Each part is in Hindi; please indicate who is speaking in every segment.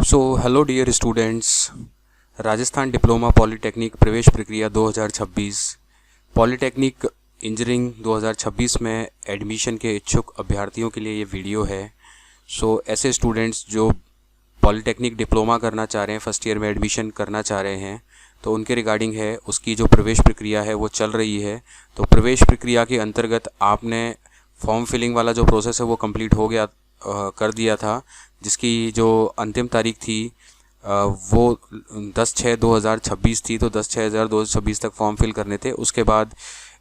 Speaker 1: सो hello dear students, Rajasthan diploma polytechnic प्रवेश प्रक्रिया 2026 पॉलीटेक्निक इंजीनियरिंग 2026 में एडमिशन के इच्छुक अभ्यर्थियों के लिए ये वीडियो है। ऐसे स्टूडेंट्स जो पॉलीटेक्निक डिप्लोमा करना चाह रहे हैं, फर्स्ट ईयर में एडमिशन करना चाह रहे हैं, तो उनके रिगार्डिंग है। उसकी जो प्रवेश प्रक्रिया है वो चल रही है। तो प्रवेश प्रक्रिया के अंतर्गत आपने फॉर्म फिलिंग वाला जो प्रोसेस है वो कंप्लीट हो गया कर दिया था, जिसकी जो अंतिम तारीख थी वो 10/6/2026 थी। तो 10/6/2026 तक फॉर्म फिल करने थे। उसके बाद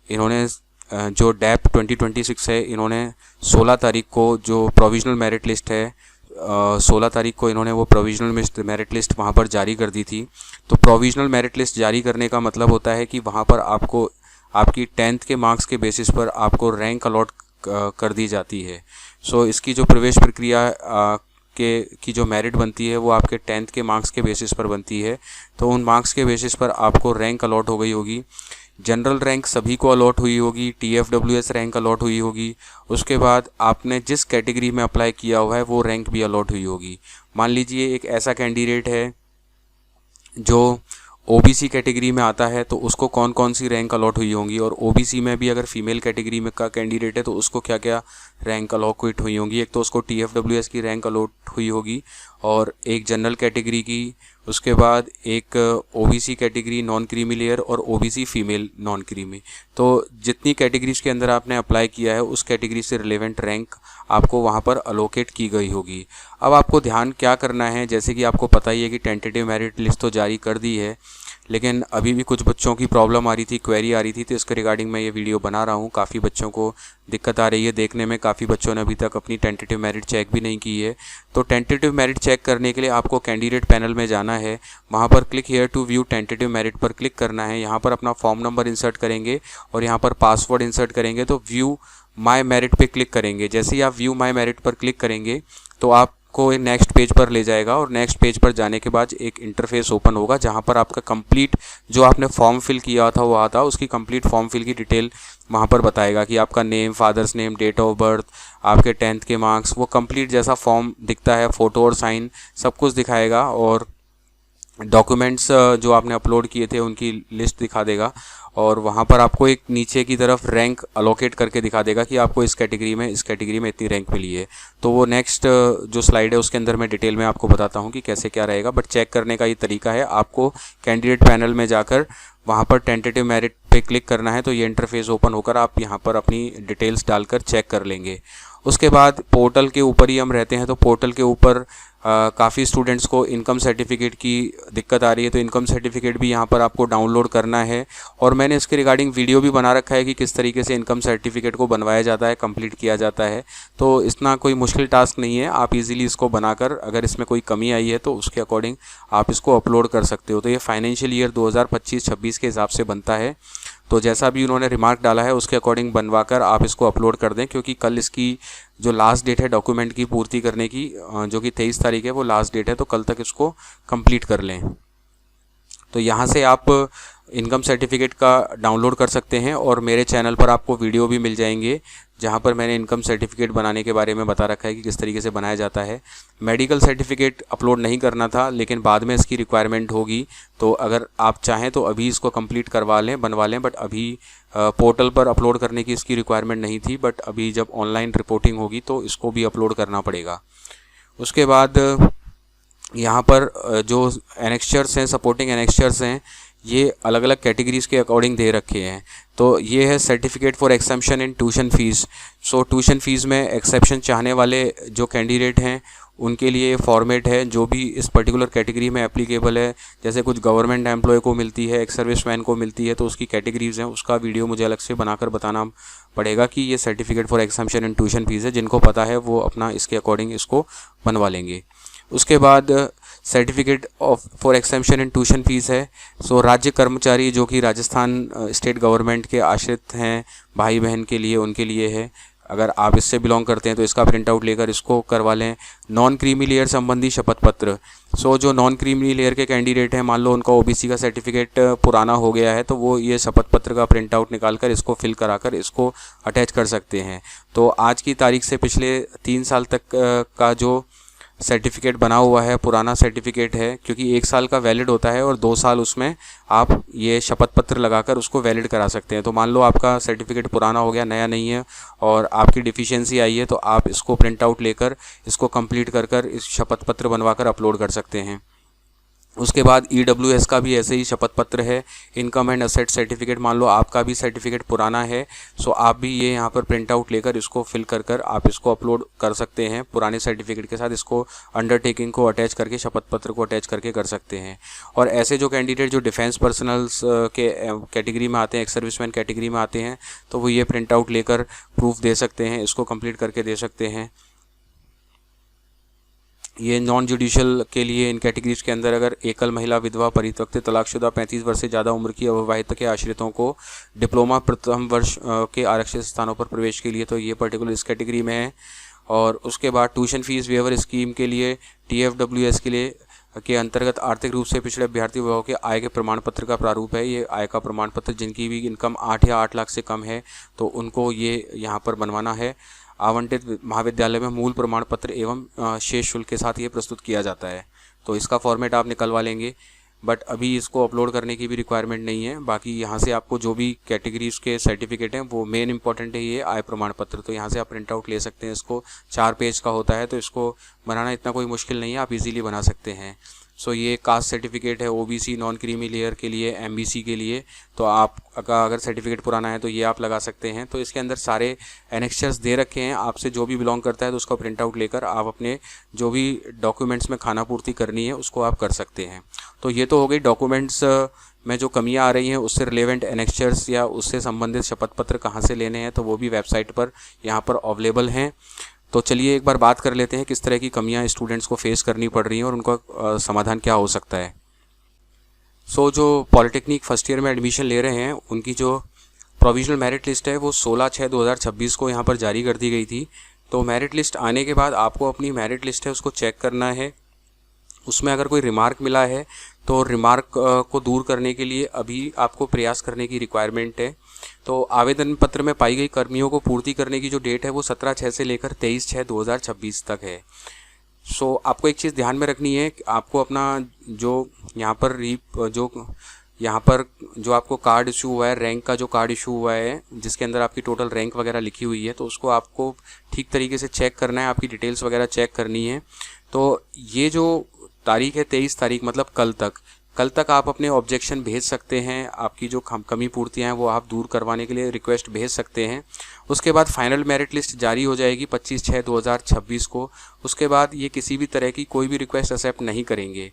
Speaker 1: इन्होंने जो डैप 2026 है, इन्होंने 16 तारीख को जो प्रोविजनल मेरिट लिस्ट है, 16 तारीख को इन्होंने वो प्रोविजनल मेरिट लिस्ट वहाँ पर जारी कर दी थी। तो प्रोविजनल मेरिट लिस्ट जारी करने का मतलब होता है कि वहाँ पर आपको आपकी 10th के मार्क्स के बेसिस पर आपको रैंक अलॉट कर दी जाती है। इसकी जो प्रवेश प्रक्रिया की जो मेरिट बनती है वो आपके 10th के मार्क्स के बेसिस पर बनती है। तो उन मार्क्स के बेसिस पर आपको रैंक अलॉट हो गई होगी। जनरल रैंक सभी को अलॉट हुई होगी, TFWS रैंक अलॉट हुई होगी। उसके बाद आपने जिस कैटेगरी में अप्लाई किया हुआ है वो रैंक भी अलॉट हुई होगी। मान लीजिए एक ऐसा कैंडिडेट है जो OBC कैटेगरी में आता है, तो उसको कौन कौन सी रैंक अलॉट हुई होंगी, और OBC में भी अगर फीमेल कैटेगरी में का कैंडिडेट है तो उसको क्या क्या रैंक अलॉट हुई होंगी। एक तो उसको TFWS की रैंक अलॉट हुई होगी, और एक जनरल कैटेगरी की, उसके बाद एक OBC category non creamy layer, और OBC फीमेल नॉन क्रीमी। तो जितनी कैटेगरीज के अंदर आपने अप्लाई किया है उस कैटेगरी से रिलेवेंट रैंक आपको वहाँ पर अलोकेट की गई होगी। अब आपको ध्यान क्या करना है, जैसे कि आपको पता ही है कि टेंटेटिव मेरिट लिस्ट तो जारी कर दी है, लेकिन अभी भी कुछ बच्चों की प्रॉब्लम आ रही थी, क्वेरी आ रही थी, तो इसके रिगार्डिंग मैं ये वीडियो बना रहा हूँ। काफ़ी बच्चों को दिक्कत आ रही है देखने में, काफ़ी बच्चों ने अभी तक अपनी टेंटेटिव मेरिट चेक भी नहीं की है। तो टेंटेटिव मेरिट चेक करने के लिए आपको कैंडिडेट पैनल में जाना है। वहाँ पर click here to view tentative merit पर क्लिक करना है। यहाँ पर अपना फॉर्म नंबर इंसर्ट करेंगे और यहाँ पर पासवर्ड इंसर्ट करेंगे, तो व्यू माई मेरिट पे क्लिक करेंगे। जैसे ही आप व्यू माई मेरिट पर क्लिक करेंगे तो आपको नेक्स्ट पेज पर ले जाएगा, और नेक्स्ट पेज पर जाने के बाद एक इंटरफेस ओपन होगा जहां पर आपका कंप्लीट जो आपने फॉर्म फिल किया था वो आता, उसकी कंप्लीट फॉर्म फिल की डिटेल वहां पर बताएगा कि आपका name, father's name, date of birth, आपके 10th के मार्क्स, वो कंप्लीट जैसा फॉर्म दिखता है, फ़ोटो और साइन सब कुछ दिखाएगा, और डॉक्यूमेंट्स जो आपने अपलोड किए थे उनकी लिस्ट दिखा देगा। और वहाँ पर आपको एक नीचे की तरफ रैंक अलोकेट करके दिखा देगा कि आपको इस कैटेगरी में इतनी रैंक मिली है। तो वो नेक्स्ट जो स्लाइड है उसके अंदर मैं डिटेल में आपको बताता हूँ कि कैसे क्या रहेगा, बट चेक करने का ये तरीका है। आपको कैंडिडेट पैनल में जाकर वहाँ पर टेंटेटिव मेरिट पे क्लिक करना है, तो ये इंटरफेस ओपन होकर आप यहाँ पर अपनी डिटेल्स डालकर चेक कर लेंगे। उसके बाद पोर्टल के ऊपर ही हम रहते हैं, तो पोर्टल के ऊपर काफ़ी स्टूडेंट्स को इनकम सर्टिफिकेट की दिक्कत आ रही है, तो इनकम सर्टिफिकेट भी यहाँ पर आपको डाउनलोड करना है। और मैंने इसके रिगार्डिंग वीडियो भी बना रखा है कि किस तरीके से इनकम सर्टिफिकेट को बनवाया जाता है, कंप्लीट किया जाता है। तो इतना कोई मुश्किल टास्क नहीं है, आप इजीली इसको बनाकर, अगर इसमें कोई कमी आई है तो उसके अकॉर्डिंग आप इसको अपलोड कर सकते हो। तो ये फाइनेंशियल ईयर 2025-26 के हिसाब से बनता है। तो जैसा भी उन्होंने रिमार्क डाला है उसके अकॉर्डिंग बनवाकर आप इसको अपलोड कर दें, क्योंकि कल इसकी जो लास्ट डेट है डॉक्यूमेंट की पूर्ति करने की, जो कि 23 तारीख है, वो लास्ट डेट है। तो कल तक इसको कंप्लीट कर लें। तो यहाँ से आप इनकम सर्टिफिकेट का डाउनलोड कर सकते हैं, और मेरे चैनल पर आपको वीडियो भी मिल जाएंगे जहाँ पर मैंने इनकम सर्टिफिकेट बनाने के बारे में बता रखा है कि किस तरीके से बनाया जाता है। मेडिकल सर्टिफिकेट अपलोड नहीं करना था, लेकिन बाद में इसकी रिक्वायरमेंट होगी, तो अगर आप चाहें तो अभी इसको कंप्लीट करवा लें, बनवा लें। बट अभी पोर्टल पर अपलोड करने की इसकी रिक्वायरमेंट नहीं थी, बट अभी जब ऑनलाइन रिपोर्टिंग होगी तो इसको भी अपलोड करना पड़ेगा। उसके बाद यहाँ पर जो एनेक्स्चर्स हैं, सपोर्टिंग एनेक्स्चर्स हैं, ये अलग अलग कैटेगरीज़ के अकॉर्डिंग दे रखे हैं। तो ये है certificate for exception in tuition fees. Tuition fees में एक्सेप्शन चाहने वाले जो कैंडिडेट हैं उनके लिए फॉर्मेट है जो भी इस पर्टिकुलर कैटेगरी में एप्लीकेबल है। जैसे कुछ गवर्नमेंट एम्प्लॉय को मिलती है, एक्स सर्विसमैन को मिलती है, तो उसकी कैटेगरीज़ हैं, उसका वीडियो मुझे अलग से बनाकर बताना पड़ेगा कि ये certificate for exception in tuition fees है। जिनको पता है वो अपना इसके अकॉर्डिंग इसको बनवा लेंगे। उसके बाद certificate for exception in tuition fees है। राज्य कर्मचारी जो कि राजस्थान स्टेट गवर्नमेंट के आश्रित हैं, भाई बहन के लिए, उनके लिए है। अगर आप इससे बिलोंग करते हैं तो इसका प्रिंट आउट लेकर इसको करवा लें। नॉन क्रीमी लेयर संबंधी शपथ पत्र। जो नॉन क्रीमी लेयर के कैंडिडेट हैं, मान लो उनका OBC का सर्टिफिकेट पुराना हो गया है, तो वो ये शपथ पत्र का प्रिंट आउट निकाल कर इसको फिल कराकर इसको अटैच कर सकते हैं। तो आज की तारीख से पिछले 3 साल तक का जो सर्टिफिकेट बना हुआ है, पुराना सर्टिफिकेट है, क्योंकि 1 साल का वैलिड होता है और 2 साल उसमें आप ये शपथ पत्र लगाकर उसको वैलिड करा सकते हैं। तो मान लो आपका सर्टिफिकेट पुराना हो गया, नया नहीं है और आपकी डिफिशियंसी आई है, तो आप इसको प्रिंट आउट लेकर इसको कंप्लीट कर इस शपथ पत्र बनवाकर अपलोड कर सकते हैं। उसके बाद EWS का भी ऐसे ही शपथ पत्र है। इनकम एंड असेट सर्टिफिकेट, मान लो आपका भी सर्टिफिकेट पुराना है, सो आप भी ये यहाँ पर प्रिंट आउट लेकर इसको फिल कर आप इसको अपलोड कर सकते हैं पुराने सर्टिफिकेट के साथ। इसको अंडरटेकिंग को अटैच करके, शपथ पत्र को अटैच करके कर सकते हैं। और ऐसे जो कैंडिडेट जो डिफेंस पर्सनल्स के कैटेगरी में आते हैं, एक्स सर्विसमैन कैटेगरी में आते हैं, तो वो ये प्रिंट आउट लेकर प्रूफ दे सकते हैं, इसको कंप्लीट करके दे सकते हैं। ये नॉन जुडिशियल के लिए इन कैटेगरीज के अंदर अगर एकल महिला, विधवा, परित्यक्त, तलाकशुदा, 35 वर्ष से ज़्यादा उम्र की अविवाहित के आश्रितों को डिप्लोमा प्रथम वर्ष के आरक्षित स्थानों पर प्रवेश के लिए, तो ये पर्टिकुलर इस कैटेगरी में है। और उसके बाद ट्यूशन फीस वेवर स्कीम के लिए, TFWS के लिए के अंतर्गत आर्थिक रूप से पिछड़े अभ्यर्थी विभाग के आय के प्रमाण पत्र का प्रारूप है। ये आय का प्रमाण पत्र जिनकी भी इनकम 8 या 8 लाख से कम है, तो उनको ये यहाँ पर बनवाना है। आवंटित महाविद्यालय में मूल प्रमाण पत्र एवं शेष शुल्क के साथ ये प्रस्तुत किया जाता है। तो इसका फॉर्मेट आप निकलवा लेंगे, बट अभी इसको अपलोड करने की भी रिक्वायरमेंट नहीं है। बाकी यहाँ से आपको जो भी कैटेगरीज के सर्टिफिकेट हैं, वो मेन इंपॉर्टेंट है ये आय प्रमाण पत्र, तो यहाँ से आप प्रिंट आउट ले सकते हैं। इसको 4 पेज का होता है, तो इसको बनाना इतना कोई मुश्किल नहीं है, आप इजीली बना सकते हैं। सो ये कास्ट सर्टिफिकेट है, OBC नॉन क्रीमी लेयर के लिए, MBC के लिए, तो आप अगर सर्टिफिकेट पुराना है तो ये आप लगा सकते हैं। तो इसके अंदर सारे एनेक्चर्स दे रखे हैं, आपसे जो भी बिलोंग करता है तो उसका प्रिंट आउट लेकर आप अपने जो भी डॉक्यूमेंट्स में खाना पूर्ति करनी है उसको आप कर सकते हैं। तो ये तो हो गई डॉक्यूमेंट्स में जो कमियां आ रही हैं, उससे रिलेवेंट एनेक्चर्स या उससे संबंधित शपथ पत्र कहाँ से लेने हैं, तो वो भी वेबसाइट पर यहाँ पर अवेलेबल हैं। तो चलिए एक बार बात कर लेते हैं किस तरह की कमियां स्टूडेंट्स को फेस करनी पड़ रही हैं और उनका समाधान क्या हो सकता है। सो जो पॉलिटेक्निक फर्स्ट ईयर में एडमिशन ले रहे हैं, उनकी जो प्रोविजनल मेरिट लिस्ट है वो 16/6/2026 को यहाँ पर जारी कर दी गई थी। तो मेरिट लिस्ट आने के बाद आपको अपनी मेरिट लिस्ट है उसको चेक करना है। उसमें अगर कोई रिमार्क मिला है तो रिमार्क को दूर करने के लिए अभी आपको प्रयास करने की रिक्वायरमेंट है। तो आवेदन पत्र में पाई गई कमियों को पूर्ति करने की जो डेट है वो 17/6 से लेकर 23/6/2026 तक है। सो आपको एक चीज़ ध्यान में रखनी है कि आपको अपना जो यहाँ पर जो आपको कार्ड इशू हुआ है, रैंक का जो कार्ड इशू हुआ है जिसके अंदर आपकी टोटल रैंक वगैरह लिखी हुई है, तो उसको आपको ठीक तरीके से चेक करना है, आपकी डिटेल्स वगैरह चेक करनी है। तो ये जो तारीख है 23 तारीख, मतलब कल तक आप अपने ऑब्जेक्शन भेज सकते हैं। आपकी जो कमी पूर्तियाँ हैं वो आप दूर करवाने के लिए रिक्वेस्ट भेज सकते हैं। उसके बाद फाइनल मेरिट लिस्ट जारी हो जाएगी 25/6/2026 को। उसके बाद ये किसी भी तरह की कोई भी रिक्वेस्ट एक्सेप्ट नहीं करेंगे।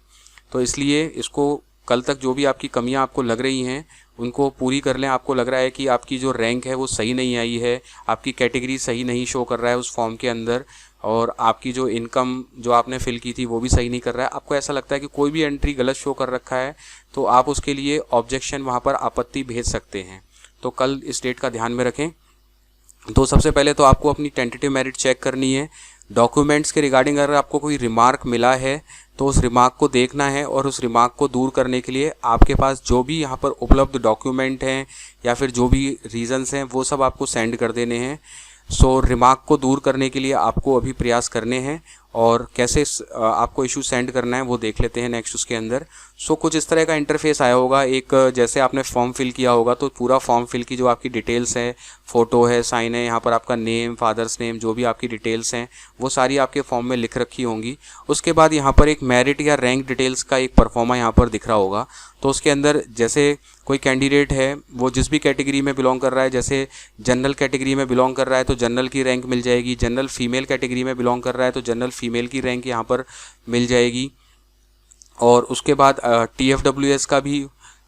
Speaker 1: तो इसलिए इसको कल तक जो भी आपकी कमियां आपको लग रही हैं उनको पूरी कर लें। आपको लग रहा है कि आपकी जो रैंक है वो सही नहीं आई है, आपकी कैटेगरी सही नहीं शो कर रहा है उस फॉर्म के अंदर, और आपकी जो इनकम जो आपने फिल की थी वो भी सही नहीं कर रहा है, आपको ऐसा लगता है कि कोई भी एंट्री गलत शो कर रखा है, तो आप उसके लिए ऑब्जेक्शन वहाँ पर आपत्ति भेज सकते हैं। तो कल इस डेट का ध्यान में रखें। तो सबसे पहले तो आपको अपनी टेंटेटिव मेरिट चेक करनी है। डॉक्यूमेंट्स के रिगार्डिंग अगर आपको कोई रिमार्क मिला है तो उस रिमार्क को देखना है, और उस रिमार्क को दूर करने के लिए आपके पास जो भी यहाँ पर उपलब्ध डॉक्यूमेंट हैं या फिर जो भी रीजंस हैं वो सब आपको सेंड कर देने हैं। सो रिमार्क को दूर करने के लिए आपको अभी प्रयास करने हैं, और कैसे आपको इशू सेंड करना है वो देख लेते हैं नेक्स्ट उसके अंदर। सो कुछ इस तरह का इंटरफेस आया होगा। एक जैसे आपने फॉर्म फिल किया होगा तो पूरा फॉर्म फिल की जो आपकी डिटेल्स है, फ़ोटो है, साइन है, यहाँ पर आपका नेम, फादर्स नेम, जो भी आपकी डिटेल्स हैं वो सारी आपके फॉर्म में लिख रखी होंगी। उसके बाद यहाँ पर एक मेरिट या रैंक डिटेल्स का एक परफॉर्मा यहाँ पर दिख रहा होगा। तो उसके अंदर जैसे कोई कैंडिडेट है वो जिस भी कैटेगरी में बिलोंग कर रहा है, जैसे जनरल कैटेगरी में बिलोंग कर रहा है तो जनरल की रैंक मिल जाएगी, जनरल फीमेल कैटेगरी में बिलोंग कर रहा है तो जनरल फीमेल की रैंक यहाँ पर मिल जाएगी। और उसके बाद TFWS का भी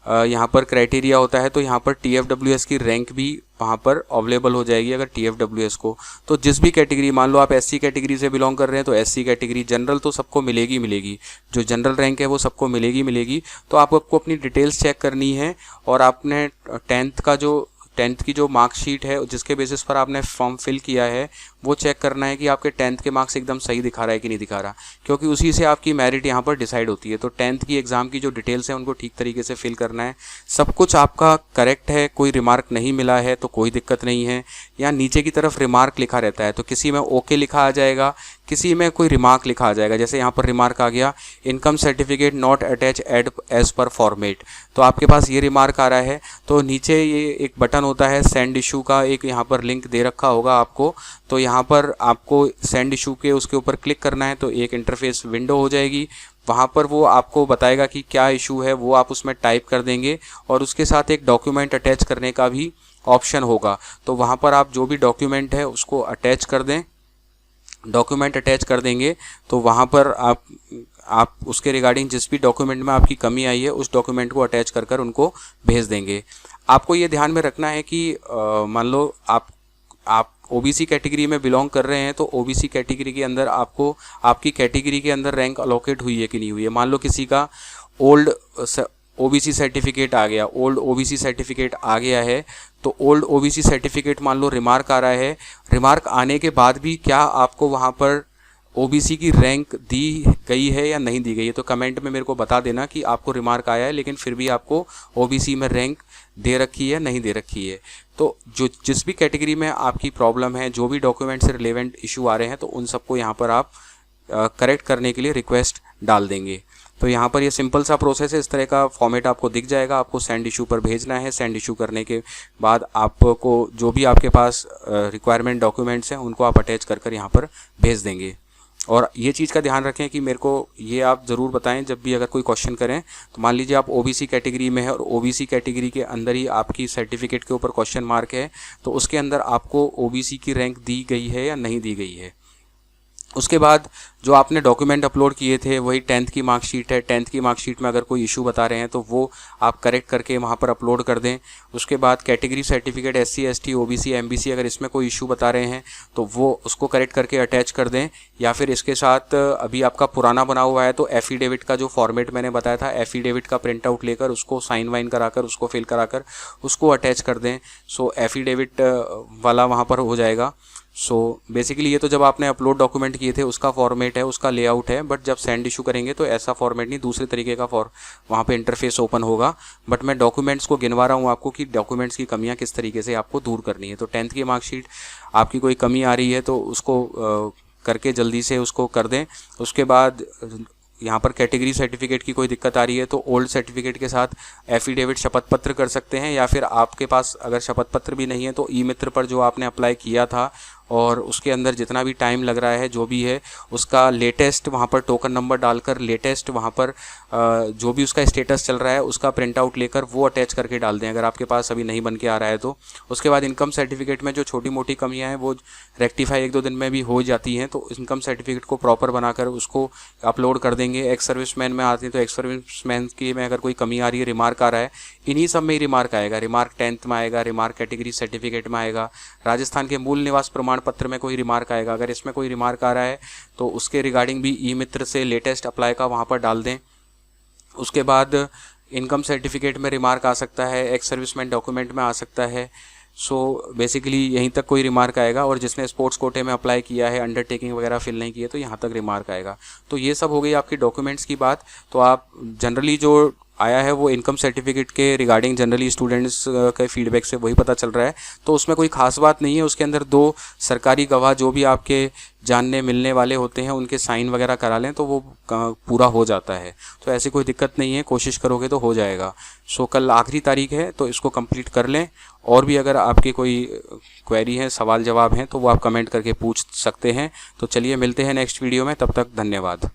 Speaker 1: यहाँ पर क्राइटेरिया होता है, तो यहाँ पर TFWS की रैंक भी वहाँ पर अवेलेबल हो जाएगी। अगर TFWS को, तो जिस भी कैटेगरी, मान लो आप SC कैटेगरी से बिलोंग कर रहे हैं तो SC कैटेगरी, जनरल तो सबको मिलेगी, जो जनरल रैंक है वो सबको मिलेगी। तो आपको अपनी डिटेल्स चेक करनी है, और आपने 10th की जो मार्कशीट है जिसके बेसिस पर आपने फॉर्म फिल किया है वो चेक करना है कि आपके 10th के मार्क्स एकदम सही दिखा रहा है कि नहीं दिखा रहा, क्योंकि उसी से आपकी मेरिट यहाँ पर डिसाइड होती है। तो 10th की एग्ज़ाम की जो डिटेल्स हैं उनको ठीक तरीके से फिल करना है। सब कुछ आपका करेक्ट है, कोई रिमार्क नहीं मिला है तो कोई दिक्कत नहीं है। यहाँ नीचे की तरफ रिमार्क लिखा रहता है, तो किसी में ओके लिखा आ जाएगा, किसी में कोई रिमार्क लिखा आ जाएगा। जैसे यहाँ पर रिमार्क आ गया, income certificate not attach as per format, तो आपके पास ये रिमार्क आ रहा है। तो नीचे ये एक बटन होता है सेंड इशू का, एक यहाँ पर लिंक दे रखा होगा आपको, तो यहाँ पर आपको सेंड इशू के उसके ऊपर क्लिक करना है, तो एक इंटरफेस विंडो हो जाएगी। वहाँ पर वो आपको बताएगा कि क्या इशू है, वो आप उसमें टाइप कर देंगे और उसके साथ एक डॉक्यूमेंट अटैच करने का भी ऑप्शन होगा। तो वहाँ पर आप जो भी डॉक्यूमेंट है उसको अटैच कर दें। डॉक्यूमेंट अटैच कर देंगे तो वहाँ पर आप उसके रिगार्डिंग जिस भी डॉक्यूमेंट में आपकी कमी आई है उस डॉक्यूमेंट को अटैच कर कर उनको भेज देंगे। आपको ये ध्यान में रखना है कि मान लो आप ओबीसी कैटेगरी में बिलोंग कर रहे हैं, तो ओबीसी कैटेगरी के अंदर आपको आपकी कैटेगरी के अंदर रैंक अलोकेट हुई है कि नहीं हुई है। मान लो किसी का ओल्ड ओबीसी सर्टिफिकेट आ गया, ओल्ड ओबीसी सर्टिफिकेट आ गया है, तो ओल्ड ओबीसी सर्टिफिकेट मान लो रिमार्क आ रहा है, रिमार्क आने के बाद भी क्या आपको वहाँ पर ओबीसी की रैंक दी गई है या नहीं दी गई है, तो कमेंट में मेरे को बता देना कि आपको रिमार्क आया है लेकिन फिर भी आपको ओबीसी में रैंक दे रखी है नहीं दे रखी है। तो जो जिस भी कैटेगरी में आपकी प्रॉब्लम है, जो भी डॉक्यूमेंट से रिलेवेंट इशू आ रहे हैं, तो उन सबको यहाँ पर आप करेक्ट करने के लिए रिक्वेस्ट डाल देंगे। तो यहाँ पर ये सिंपल सा प्रोसेस है, इस तरह का फॉर्मेट आपको दिख जाएगा। आपको सेंड इशू पर भेजना है, सेंड इशू करने के बाद आपको जो भी आपके पास रिक्वायरमेंट डॉक्यूमेंट्स हैं उनको आप अटैच कर कर यहाँ पर भेज देंगे। और ये चीज़ का ध्यान रखें कि मेरे को ये आप ज़रूर बताएं जब भी अगर कोई क्वेश्चन करें, तो मान लीजिए आप ओबीसी कैटेगरी में है और ओबीसी कैटेगरी के अंदर ही आपकी सर्टिफिकेट के ऊपर क्वेश्चन मार्क है, तो उसके अंदर आपको ओबीसी की रैंक दी गई है या नहीं दी गई है। उसके बाद जो आपने डॉक्यूमेंट अपलोड किए थे वही 10th की मार्कशीट है। 10th की मार्कशीट में अगर कोई इशू बता रहे हैं तो वो आप करेक्ट करके वहाँ पर अपलोड कर दें। उसके बाद category certificate SC ST OBC MBC अगर इसमें कोई इशू बता रहे हैं तो वो उसको करेक्ट करके अटैच कर दें, या फिर इसके साथ अभी आपका पुराना बना हुआ है तो एफिडेविट का जो फॉर्मेट मैंने बताया था, एफिडेविट का प्रिंट आउट लेकर उसको साइन वाइन कराकर उसको फिल कराकर उसको अटैच कर दें। सो एफिडेविट वाला वहाँ पर हो जाएगा। सो बेसिकली ये तो जब आपने अपलोड डॉक्यूमेंट किए थे उसका फॉर्मेट है, उसका लेआउट है, बट जब सेंड इशू करेंगे तो ऐसा फॉर्मेट नहीं, दूसरे तरीके का वहाँ पे इंटरफेस ओपन होगा। बट मैं डॉक्यूमेंट्स को गिनवा रहा हूँ आपको कि डॉक्यूमेंट्स की कमियाँ किस तरीके से आपको दूर करनी है। तो 10th की मार्कशीट आपकी कोई कमी आ रही है तो उसको करके जल्दी से उसको कर दें। उसके बाद यहाँ पर कैटेगरी सर्टिफिकेट की कोई दिक्कत आ रही है तो ओल्ड सर्टिफिकेट के साथ एफिडेविट शपथ पत्र कर सकते हैं, या फिर आपके पास अगर शपथ पत्र भी नहीं है तो ई मित्र पर जो आपने अप्लाई किया था और उसके अंदर जितना भी टाइम लग रहा है जो भी है उसका लेटेस्ट वहाँ पर टोकन नंबर डालकर लेटेस्ट वहाँ पर जो भी उसका स्टेटस चल रहा है उसका प्रिंट आउट लेकर वो अटैच करके डाल दें अगर आपके पास अभी नहीं बन के आ रहा है तो। उसके बाद इनकम सर्टिफिकेट में जो छोटी मोटी कमियाँ हैं वो रेक्टिफाई 1-2 दिन में भी हो जाती हैं, तो इनकम सर्टिफिकेट को प्रॉपर बनाकर उसको अपलोड कर देंगे। एक्स सर्विसमैन में आते हैं तो एक्स सर्विसमैन की में अगर कोई कमी आ रही है, रिमार्क आ रहा है, इन्हीं सब में ही रिमार्क आएगा। रिमार्क 10th में आएगा, रिमार्क कैटेगरी सर्टिफिकेट में आएगा, राजस्थान के मूल निवास प्रमाण पत्र में कोई रिमार्क आएगा। अगर इसमें कोई रिमार्क आ रहा है तो उसके रिगार्डिंग भी ई मित्र से लेटेस्ट अप्लाई का वहाँ पर डाल दें। उसके बाद इनकम सर्टिफिकेट में रिमार्क आ सकता है, एक्स सर्विसमैन डॉक्यूमेंट में आ सकता है। सो बेसिकली यहीं तक कोई रिमार्क आएगा, और जिसने स्पोर्ट्स कोटे में अप्लाई किया है, अंडरटेकिंग वगैरह फिल नहीं किए तो यहाँ तक रिमार्क आएगा। तो ये सब हो गई आपकी डॉक्यूमेंट्स की बात। तो आप जनरली जो आया है वो इनकम सर्टिफिकेट के रिगार्डिंग जनरली स्टूडेंट्स के फीडबैक से वही पता चल रहा है, तो उसमें कोई खास बात नहीं है। उसके अंदर 2 सरकारी गवाह जो भी आपके जानने मिलने वाले होते हैं उनके साइन वगैरह करा लें तो वो पूरा हो जाता है। तो ऐसी कोई दिक्कत नहीं है, कोशिश करोगे तो हो जाएगा। सो कल आखिरी तारीख है तो इसको कंप्लीट कर लें। और भी अगर आपके कोई क्वेरी है, सवाल जवाब हैं तो वो आप कमेंट करके पूछ सकते हैं। तो चलिए मिलते हैं नेक्स्ट वीडियो में, तब तक धन्यवाद।